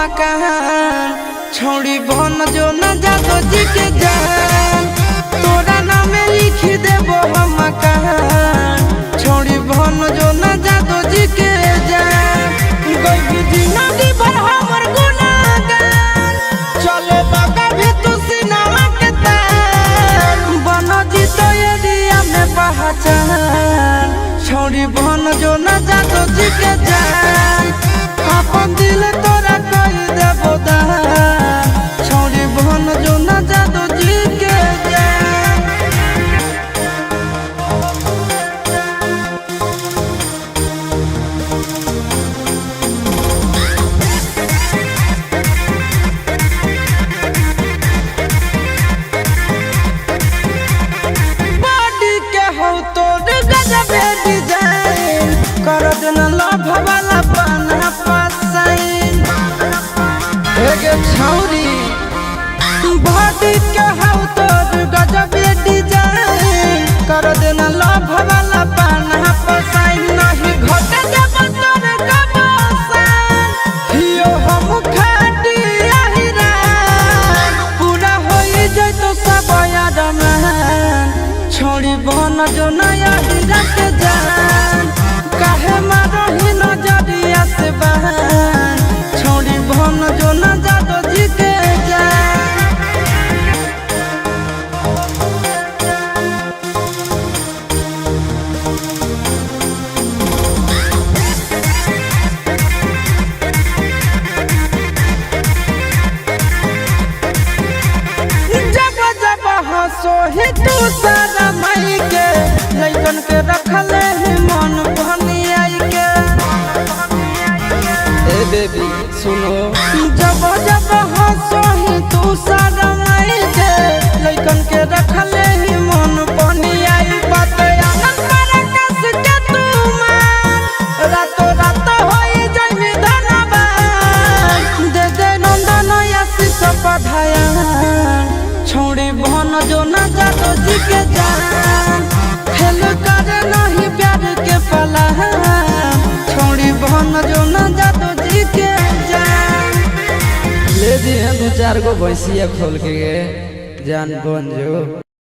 मकान छोड़ी बन जो न जादो जी के जान तोरा नाम लिख देबो हम मकान छोड़ी बन जो न जादो जी के जान कोई जिंदगी भर हमर गुनाहगार चले बाबा भी तू सिनेमा के तार बन जी तो एरिया में पहचान छोड़ी बन जो न जादो जी के जान अपन दिल तोरा कह देबो दान छोड़ी बन जो न जादो जी के जान बॉडी के हो तोर गजब डिजाइन कर देना लव वाला पाना पसाइन एगे छौरी बॉडी के हो तोर गजब डिजाइन कर देना लव वाला पाना पसाइन नहीं घट देब तोर कबसान हियो हम खाटी आहिरा पूरा होई जइतो सब यादमान छोड़ी बन जो नया हीरा के जान काहे मारही नजरिया से बहन छोड़ी बन जो न जादो जी के जान जब जब हंसो ही तू सारा मई के लइकन के रखले ही मन भनियाई के ए बेबी सुनो जब जब हंसो ही तू सारा मई के लइकन के रखले ही मन भनियाई बात आनंद पर कस के तू मान रातो रात होई जइबी धनबान दे दे नंदन आशीष पधाया छोड़ी बन जो न जादो जी के जान खेल कर नहीं प्यार के पला छोड़ी बन जो न जादो जी के जान ले दी 2-4 गो भैंसिया खोल के जान बन जो।